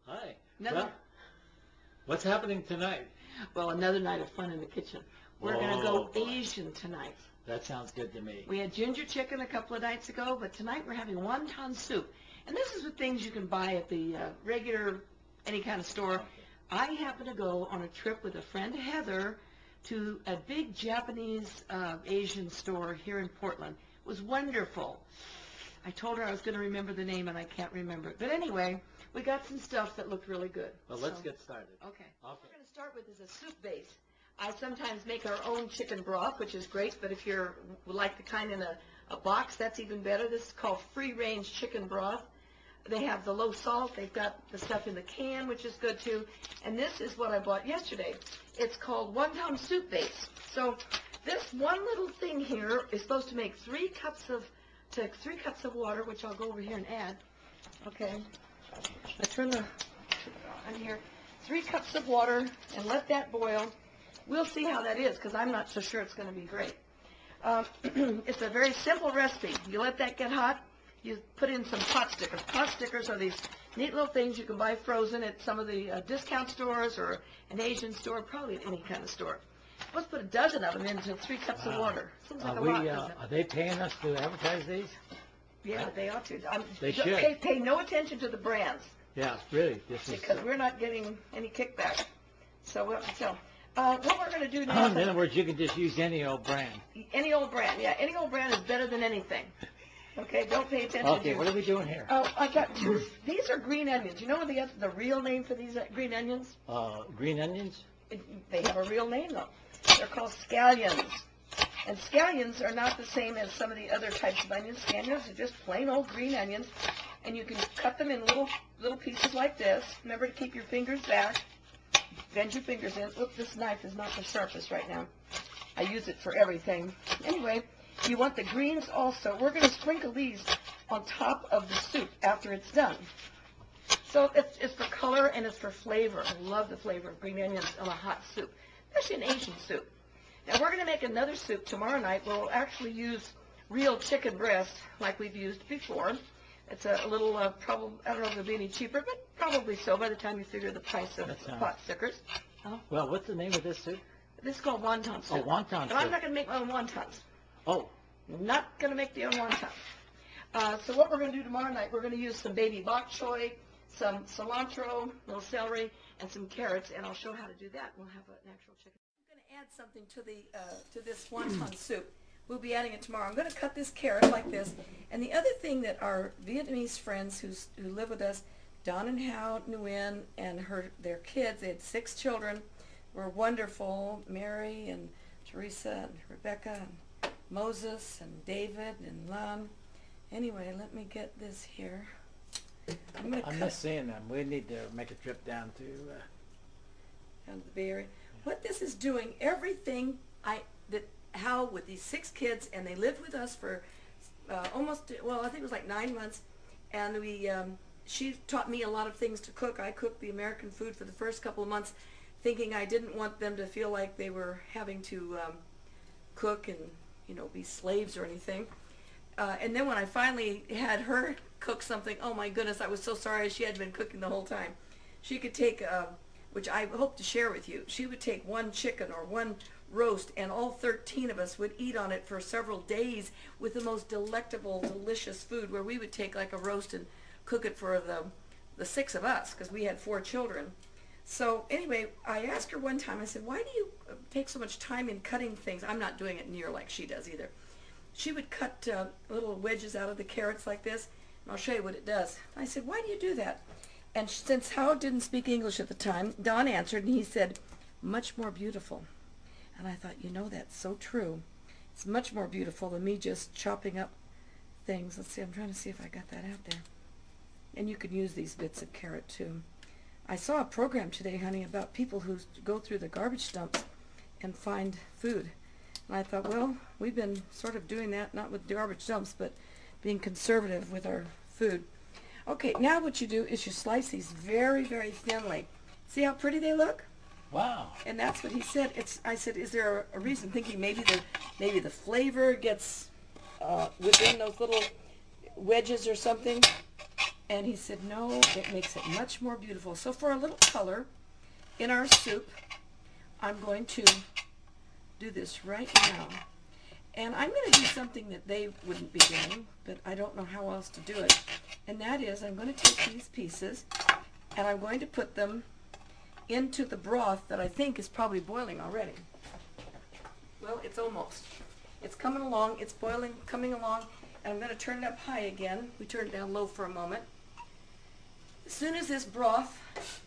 Hi. Hi. Another, Well, what's happening tonight? well, another night of fun in the kitchen. We're going to go Asian tonight. That sounds good to me. We had ginger chicken a couple of nights ago, but tonight we're having wonton soup. And this is the things you can buy at the regular, any kind of store. Okay. I happened to go on a trip with a friend, Heather, to a big Japanese Asian store here in Portland. It was wonderful. I told her I was going to remember the name, and I can't remember it. But anyway, we got some stuff that looked really good. Well, let's get started. Okay. What we're going to start with is a soup base. I sometimes make our own chicken broth, which is great, but if you're like the kind in a box, that's even better. This is called free-range chicken broth. They have the low salt. They've got the stuff in the can, which is good too. And this is what I bought yesterday. It's called wonton soup base. So this one little thing here is supposed to make 3 cups of water, which I'll go over here and add. Okay. I turn the on here. 3 cups of water and let that boil. We'll see how that is because I'm not so sure it's going to be great. It's a very simple recipe. You let that get hot. You put in some pot stickers. Pot stickers are these neat little things you can buy frozen at some of the discount stores or an Asian store, probably at any kind of store. Let's put a dozen of them into 3 cups of water. Seems like a lot, doesn't it? Are they paying us to advertise these? Yeah, they ought to. They should. Pay no attention to the brands. Yeah, really. Because we're not getting any kickback. So what we're going to do now... In other words, you can just use any old brand. Any old brand, yeah. Any old brand is better than anything. Okay, don't pay attention to... Okay, what are we doing here? Oh, I got 2. These are green onions. You know what the real name for these green onions? Green onions? They have a real name, though. They're called scallions. And scallions are not the same as some of the other types of onions. Scallions are just plain old green onions. And you can cut them in little pieces like this. Remember to keep your fingers back. Bend your fingers in. Oops, this knife is not the sharpest right now. I use it for everything. Anyway, you want the greens also. We're going to sprinkle these on top of the soup after it's done. So it's for color and it's for flavor. I love the flavor of green onions on a hot soup, especially an Asian soup. Now we're going to make another soup tomorrow night where we'll actually use real chicken breast like we've used before. It's a little, probably, I don't know if it'll be any cheaper, but probably so by the time you figure the price of pot stickers. Well, what's the name of this soup? This is called wonton soup. Oh, wonton soup. But I'm not going to make my own wontons. Oh. Not going to make the own wonton. So what we're going to do tomorrow night, we're going to use some baby bok choy, some cilantro, a little celery, and some carrots, and I'll show how to do that. We'll have an actual chicken. I'm going to add something to this wonton soup. We'll be adding it tomorrow. I'm going to cut this carrot like this. And the other thing that our Vietnamese friends who live with us, Don and Hao Nguyen and their kids, they had 6 children, were wonderful. Mary and Teresa and Rebecca and Moses and David and Lan. Anyway, let me get this here. I'm not seeing them. We need to make a trip down to the Bay Area. What this is doing, everything Hal with these 6 kids, and they lived with us for almost, well, I think it was like 9 months, and she taught me a lot of things to cook. I cooked the American food for the first couple of months, thinking I didn't want them to feel like they were having to cook and, be slaves or anything. And then when I finally had her cook something, oh my goodness, I was so sorry she had been cooking the whole time. She could take, which I hope to share with you, she would take 1 chicken or 1 roast, and all 13 of us would eat on it for several days with the most delectable, delicious food, where we would take like a roast and cook it for the 6 of us, because we had 4 children. So anyway, I asked her one time, I said, why do you take so much time in cutting things? I'm not doing it near like she does either. She would cut little wedges out of the carrots like this, and I'll show you what it does. I said, why do you do that? And since Howard didn't speak English at the time, Don answered, and he said, much more beautiful. And I thought, that's so true. It's much more beautiful than me just chopping up things. Let's see, I'm trying to see if I got that out there. And you can use these bits of carrot too. I saw a program today, honey, about people who go through the garbage dumps and find food. And I thought, well, we've been sort of doing that, not with garbage dumps, but being conservative with our food. Okay, now what you do is you slice these very, very thinly. See how pretty they look? Wow. And that's what he said. I said, is there a reason? Thinking maybe the flavor gets within those little wedges or something. And he said, no, it makes it much more beautiful. So for a little color in our soup, I'm going to do this right now. And I'm going to do something that they wouldn't be doing, but I don't know how else to do it. And that is, I'm going to take these pieces, and I'm going to put them into the broth that I think is probably boiling already. Well, it's almost. It's coming along, it's boiling, coming along, and I'm going to turn it up high again. We turned it down low for a moment. As soon as this broth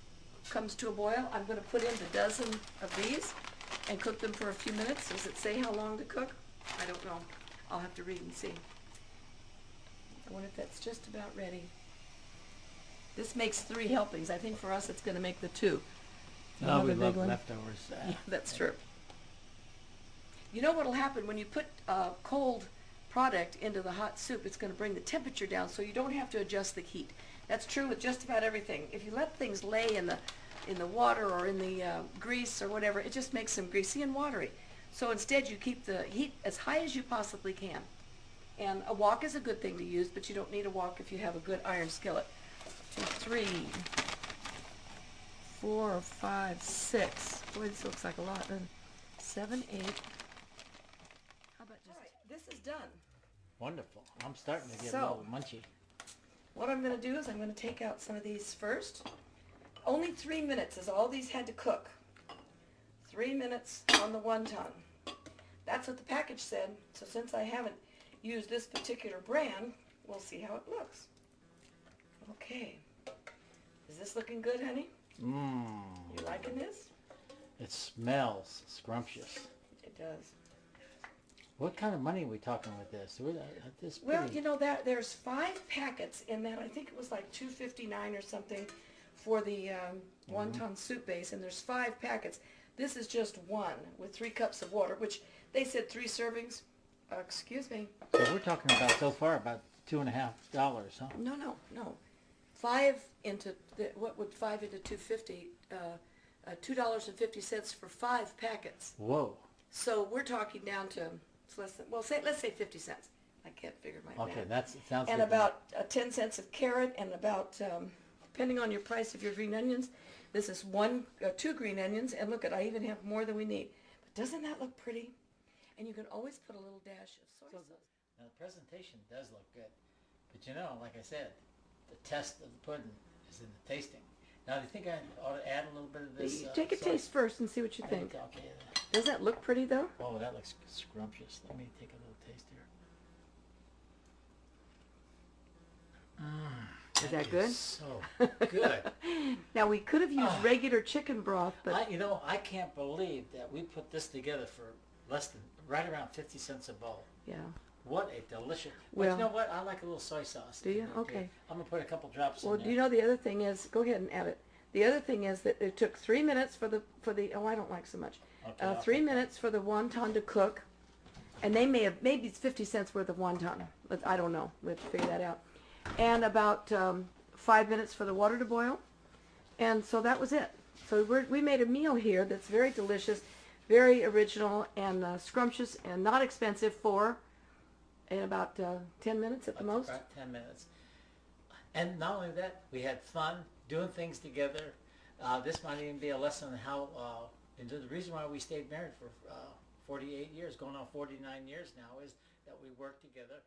comes to a boil, I'm going to put in the dozen of these and cook them for a few minutes. Does it say how long to cook? I don't know. I'll have to read and see. I wonder if that's just about ready. This makes 3 helpings. I think for us it's going to make the 2. Oh, we Another big love one. leftovers. Yeah, that's true. You know what will happen when you put cold product into the hot soup? It's going to bring the temperature down, so you don't have to adjust the heat. That's true with just about everything. If you let things lay in the water or in the grease or whatever, it just makes them greasy and watery. So instead, you keep the heat as high as you possibly can. And a wok is a good thing to use, but you don't need a wok if you have a good iron skillet. 2, 3, 4, 5, 6. Boy, this looks like a lot. 7, 8. How about just... All right, this is done. Wonderful. I'm starting to get a So, little munchy. What I'm going to do is I'm going to take out some of these first. Only 3 minutes is all these had to cook. 3 minutes on the wonton. That's what the package said. So since I haven't used this particular brand, we'll see how it looks. Okay. Is this looking good, honey? Mmm. You liking this? It smells scrumptious. It does. What kind of money are we talking with this? This Well, pretty- you know, there's 5 packets in that. I think it was like $2.59 or something for the wonton soup base, and there's 5 packets. This is just 1 with 3 cups of water, which they said 3 servings. Excuse me. So we're talking about so far about $2.50, huh? No. 5 into what would 5 into 250? $2.50 for 5 packets. Whoa. So we're talking down to less than, well, let's say 50 cents. I can't figure my Okay, math. it sounds And good. about 10 cents of carrot, and about depending on your price of your green onions, this is 2 green onions. And look, I even have more than we need. But doesn't that look pretty? And you can always put a little dash of soy sauce. Now the presentation does look good, but you know, like I said, the test of the pudding is in the tasting. Now, do you think I ought to add a little bit of this? Take a sauce? taste first and see what you think. Okay. Does that look pretty though? Oh, that looks scrumptious. Let me take a little taste here. Is that good? So good. Now we could have used regular chicken broth, but I can't believe that we put this together for right around 50 cents a bowl. yeah. What a delicious. Well, But you know what? I like a little soy sauce. Do you? in there, too. Okay. I'm gonna put a couple drops Well, in do there. you know the other thing is? Go ahead and add it. The other thing is that it took 3 minutes for the. Oh, I don't like so much. Okay, I'll 3 put that. minutes for the wonton to cook, and they maybe it's 50 cents worth of wonton. I don't know. We have to figure that out. And about 5 minutes for the water to boil, and so that was it. So we made a meal here that's very delicious, very original, and scrumptious, and not expensive in about 10 minutes at the most. About 10 minutes. And not only that, we had fun doing things together. This might even be a lesson on how, and the reason why we stayed married for 48 years, going on 49 years now, is that we work together.